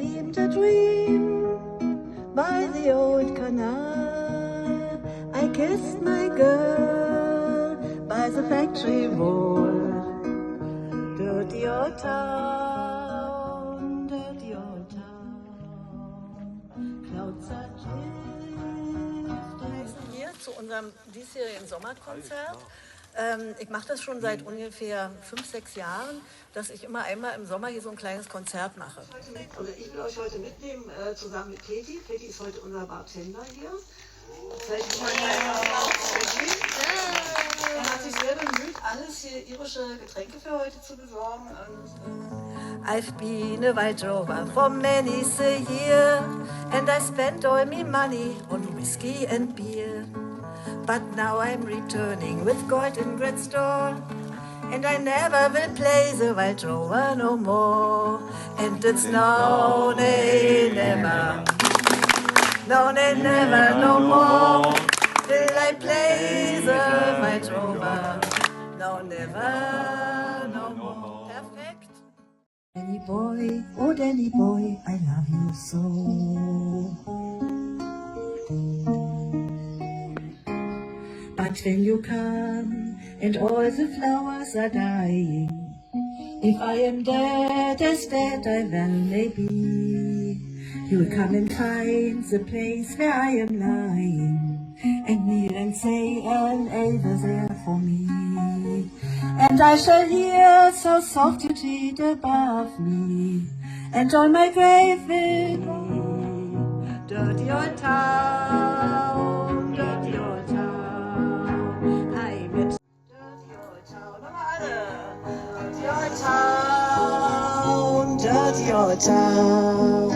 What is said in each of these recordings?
dreamed a dream by the old canal. I kissed my girl by the factory wall. Dirty old town, dirty old town. Clouds are drifting. Hier zu unserem diesjährigen Sommerkonzert. Ich mache das schon seit ungefähr 5, 6 Jahren, dass ich immer einmal im Sommer hier so ein kleines Konzert mache. Ich will euch heute mitnehmen, zusammen mit Katie. Katie ist heute unser Bartender hier. Er hat sich sehr bemüht, alles hier irische Getränke für heute zu besorgen. I've been a white rover for many a year, and I spent all my money on whiskey and beer. But now I'm returning with gold in great store, and I never will play the white rover no more. And it's now, nay, never, no, nay, never, no more will I play the white rover. No, never, no more. Perfect. Danny boy, oh Danny boy, I love you so. But when you come and all the flowers are dying, if I am dead as dead I well may be, you'll come and find the place where I am lying, and kneel and say an Ave there for me. And I shall hear so soft you tread above me, and on my grave will be dirty old town, dirty old town. Dirty old town,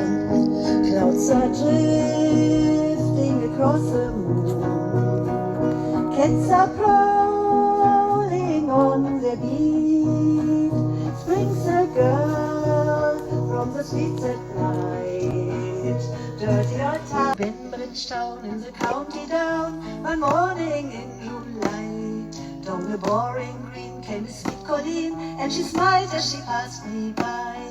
clouds are drifting across the moon, cats are prowling on the beat, springs a girl from the streets at night. Dirty old town, Bridgetown in the county down, one morning in July. Down the boring green came a sweet colleen, and she smiled as she passed me by.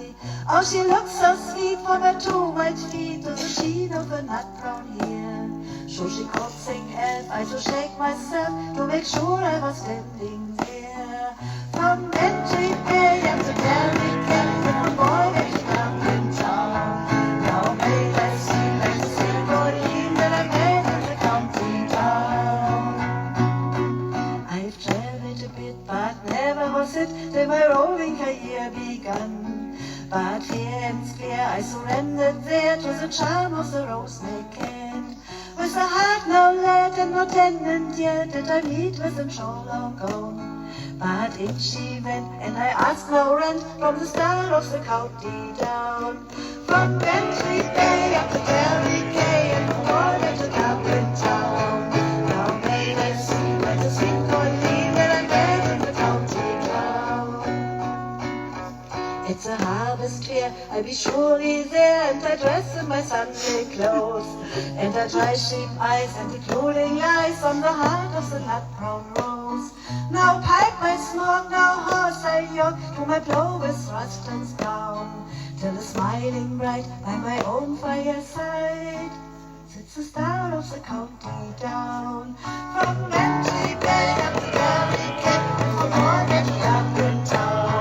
Oh, she looked so sweet from her 2 white feet to the sheen of her nut brown hair. So she coaxing elf, I to shake myself to make sure I was standing there. From Bentry Bay and the Derry Camp, from boy and up in town. Now may I see like the sweet colleen that I met in the county town. I've traveled a bit, but never was it that my roving career begun. But fair and square I surrendered there to the charm of the rose-neck cat. With a heart no lad and no tenant yet, did I meet with him so long gone. But in she went, and I asked no rent from the star of the county down. From Bentry Bay up to Derry Quay, and from Warner to Dublin town. Now may I see where the sweet colleen that I met in the county town. It's a harvest fair, I'll be surely there, and I dress in my Sunday clothes, and I dry sheep eyes, and the clothing lies on the heart of the nut brown rose. Now pipe I smoke, now horse I yoke, to my plough with thrust and scown, till the smiling bright by my own fireside sits the star of the county down. From Bentry Bay up to Derry Quay, and from Morgan to Dublin town.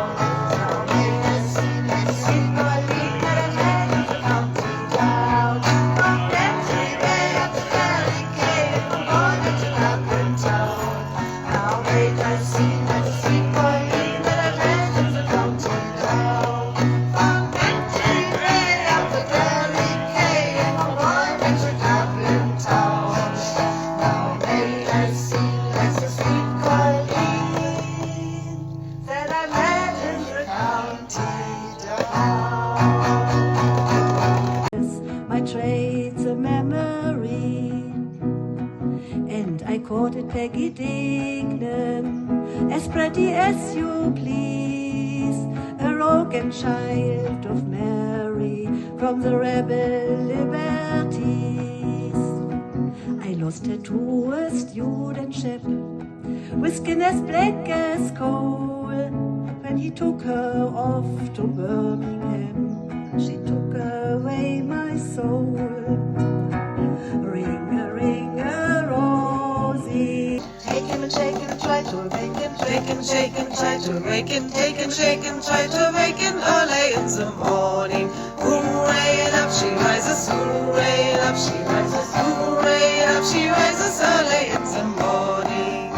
Peggy Dignan, as pretty as you please, a rogue and child of Mary, from the rebel liberties. I lost her to a studentship, with skin as black as coal, when he took her off to Birmingham. She took her away shake and try to awaken, take and shake and try to awaken early in the morning. Hooray, and up she rises, hooray, and up she rises, hooray, and up she rises early in the morning.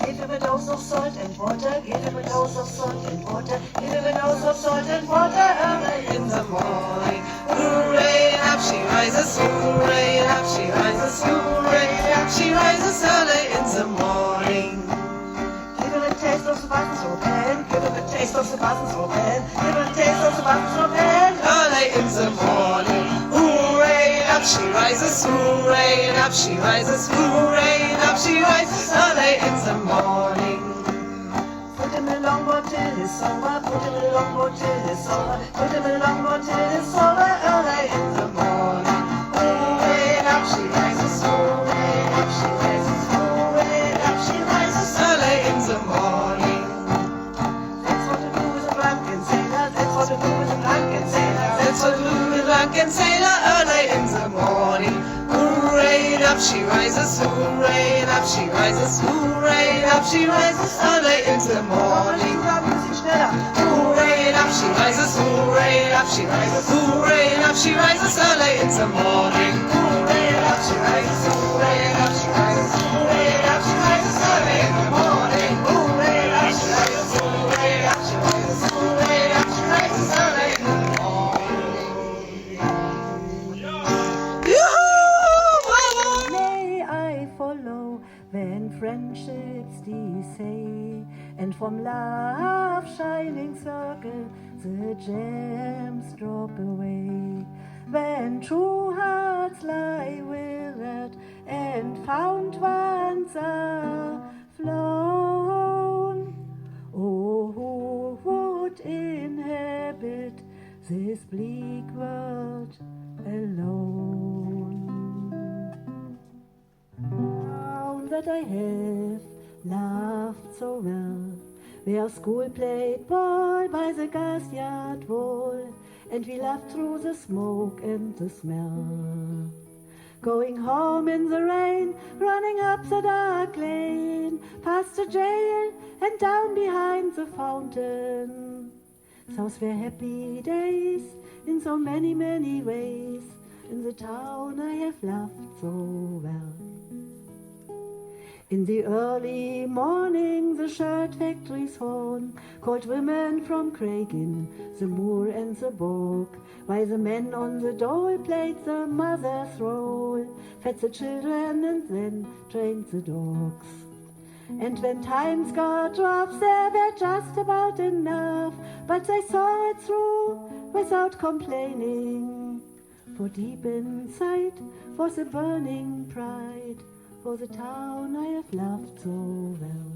Give him a dose of salt and water, give him a dose of salt and water, give him a dose of salt and water early In the morning, hooray, and up she rises, hooray, and up she rises, hooray, and up she rises early in the morning. Give him a taste of the buttons for pen, give him a taste of the buttons for pen, give him a taste of the buttons for pen. Early in the morning, hooray, and up she rises, hooray, and up she rises, hooray, and up she rises early in the morning. Put him in a longboard till it's over, put him in a longboard till it's over, put him in a longboard till it's over early in the morning. Hooray, and up she rises, hooray, and up she rises, hooray, and up she rises Early in the morning, That's what to do with a drunken sailor, that's what to do with a drunken sailor. that's what Louis drunken sailor early in the morning. Hooray, and up she rises, hooray, and up she rises, hooray, and up she rises early in the morning. Hooray, and up she rises, hooray, and up she rises, hooray, and up she rises early in the morning. Hooray, and up she rises, hooray, and up she rises, hooray, and up she rises early in the morning. Hooray, and up she rises, hooray, and up she rises, hooray, and up she rises early in the morning. Yoo-hoo! Bravo! May I follow when friendships decay, and from love's shining circle the gems drop away. When true hearts lie withered and found ones are flown, oh, who would inhabit this bleak world alone? Now that I have loved so well, we are school played ball by the gas yard wall, and we laughed through the smoke and the smell. Going home in the rain, running up the dark lane, past the jail and down behind the fountain. Those were happy days in so many, many ways, in the town I have loved so well. In the early morning the shirt factory's horn called women from Craiggin, the moor and the bog, while the men on the dole played the mother's role, fed the children and then trained the dogs. And when times got rough there were just about enough, but they saw it through without complaining, for deep inside was a burning pride for the town I have loved so well.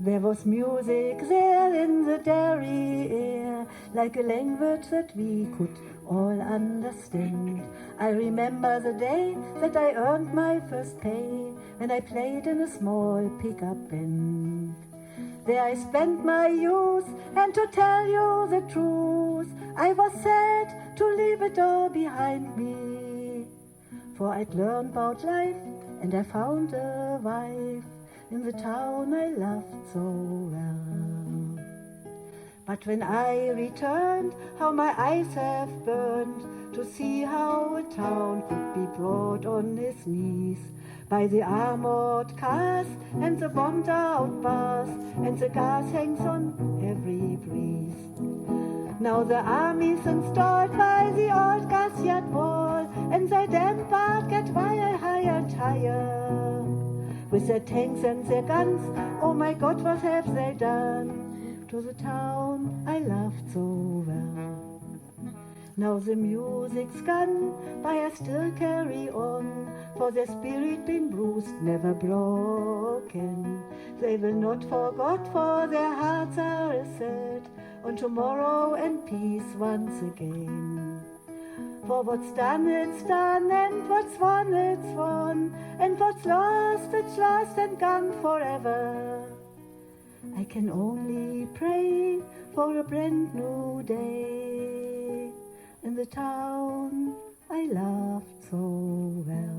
There was music there in the dairy air, like a language that we could all understand. I remember the day that I earned my first pay, when I played in a small pickup band. There I spent my youth, and to tell you the truth, I was sad to leave it all behind me. For I'd learned about life, and I found a wife in the town I loved so well. But when I returned, how my eyes have burned to see how a town could be brought on its knees by the armored cars and the bombed out bars, and the gas hangs on every breeze. Now the army's installed by the old gas yard wall, and they damn part get higher and higher. With their tanks and their guns, oh my God, what have they done to the town I loved so well? Now the music's gone, but I still carry on, for their spirit been bruised, never broken. They will not forget, for their hearts are set on tomorrow and peace once again. For what's done, it's done, and what's won, it's won, and what's lost, it's lost and gone forever. I can only pray for a brand new day in the town I loved so well.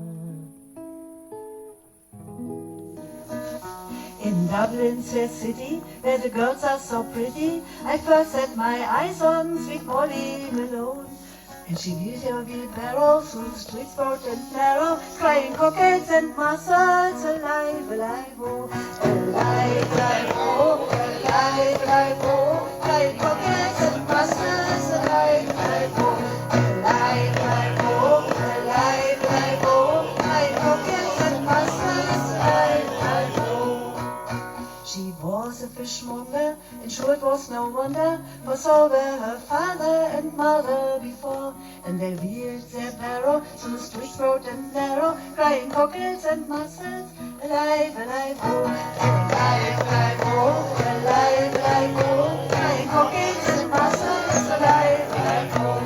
In Dublin's a city where the girls are so pretty. I first set my eyes on sweet Molly Malone. And she wheeled her wheelbarrow through the streets broad and narrow, crying cockades and mussels, alive, alive, oh, alive, alive, oh, alive, alive, oh, crying cockades and mussels, alive, alive, oh, alive, alive, oh, alive, alive, oh, crying cockades and mussels, alive, alive, oh. She was a fishmonger, and sure it was no wonder, for so were her father and mother before. And they wheeled their barrow through the streets broad and narrow, crying cockles and mussels, alive, alive, oh, alive, alive, oh, alive, alive, oh, crying cockles and mussels, alive, alive, oh,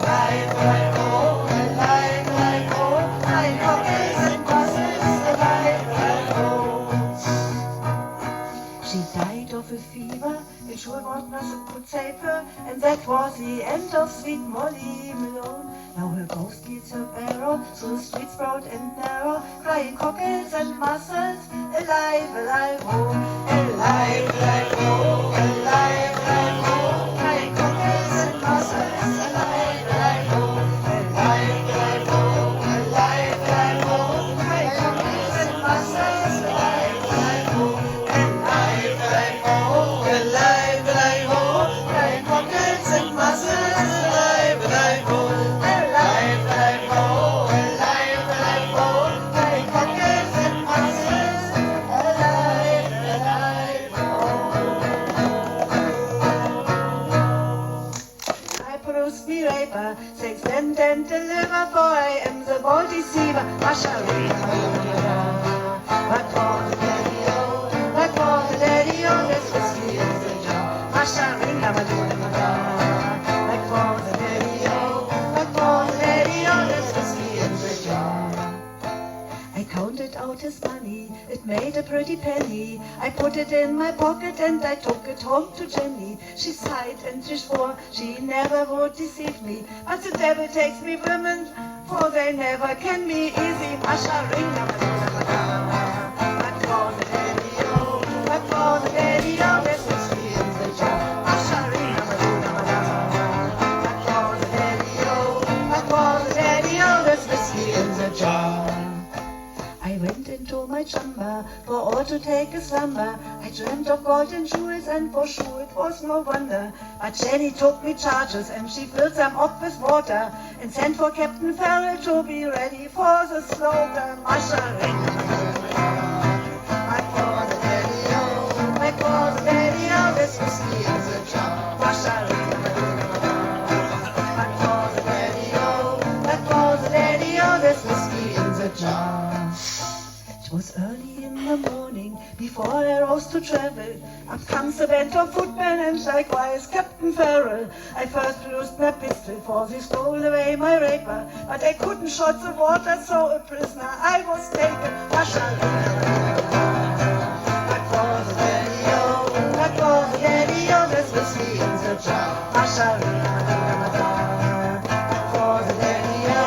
alive, alive, oh, alive, alive, oh, crying cockles and mussels, alive, alive, oh. She died of a fever, and sure what nothing could save her, and that was the end of sweet Molly Malone. Now her ghost leads her barrow through the streets broad and narrow, crying cockles and mussels, alive, alive, oh, alive, alive, oh, alive, alive, oh, crying cockles and mussels, alive, alive, oh, alive, alive, oh, alive, alive, oh, crying cockles and mussels, alive, alive, oh, alive, alive, oh, alive, alive, oh, crying cockles and mussels, alive, alive, oh. Say send and deliver, for I am the bold deceiver. Masharina, what for the daddy-o, what for the daddy-o, this whiskey is the jar. Masharina, what for the daddy-o, what for the daddy-o, this whiskey is the jar. I counted out his money, it made a pretty penny. I put it in my pocket and I took it home to Jenny. She sighed and she swore she never would deceive me. But the devil takes me women, for they never can be easy. Masharina, but for the daddy-o, but for the daddy-o, there's whiskey in the jar. Masharina, but for the daddy-o, but for the daddy-o, there's whiskey in the jar. I went into my chamber for all to take a slumber. I dreamt of gold and jewels, and for sure it was no wonder. But Jenny took me charges, and she filled them up with water, and sent for Captain Farrell to be ready for the slaughter. Masharina, but for the daddy-o, but for the daddy-o, there's whiskey in the jar. Masharina, but for the daddy-o, but for the daddy-o, there's whiskey in the jar. It was early in the morning, before I rose to travel. Up comes the band of footmen, and likewise Captain Farrell. I first produced my pistol, for they stole away my raper. But I couldn't shot the water, so a prisoner I was taken. Masharina, but for the daddy-o, but for the daddy-o, there's whiskey in the jar. Masharina, but for the daddy-o,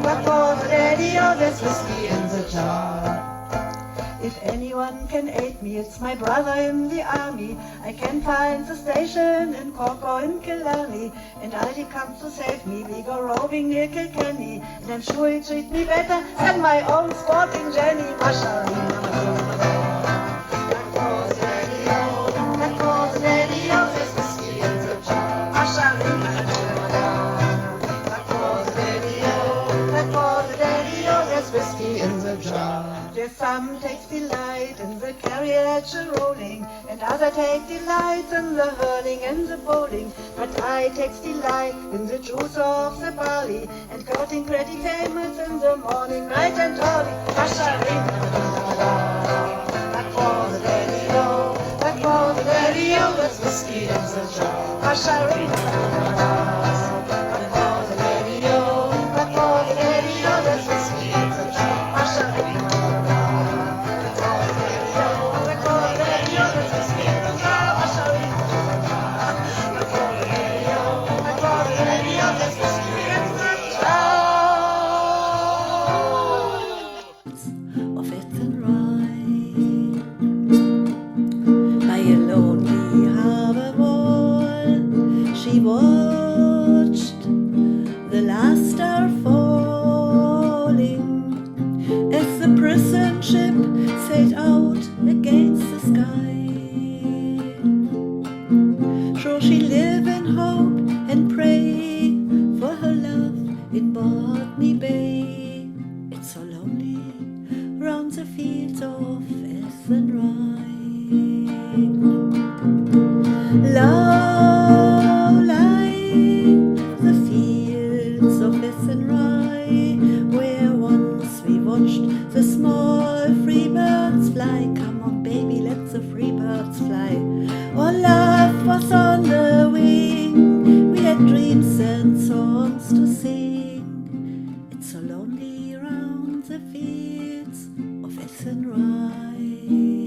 but for the daddy-o, there's whiskey in the jar. If anyone can aid me, it's my brother in the army. I can find the station in Cork or in Killarney, and Aldi comes to save me. We go roving near Kilkenny, and I'm sure he'll treat me better than my own sporting Jenny. Masharina, but for the daddy-o, but for the daddy-o, there's whiskey in the jar. Masharina, but for the daddy-o, but for the daddy-o, there's whiskey in the jar. There's some takes delight in the carriage rolling, and other take delight in the hurling and the bowling. But I takes delight in the juice of the barley, and courting pretty famous in the morning, bright and early. Masharina, but for the daddy-o, but for the daddy-o, there's whiskey in the jar. Masharina, but for the daddy-o, but for the daddy-o, there's whiskey in the jar. Masharina. watched the last star falling as the prison ship sailed out against the sky. So she live in hope and pray for her love in Botany Bay. It's so lonely round the fields of Rye. Low lie the fields of Rye, where once we watched the small free birds fly. Come on, baby, let the free birds fly. Our love was on the wing. We had dreams and songs to sing. It's so lonely round the fields of Rye.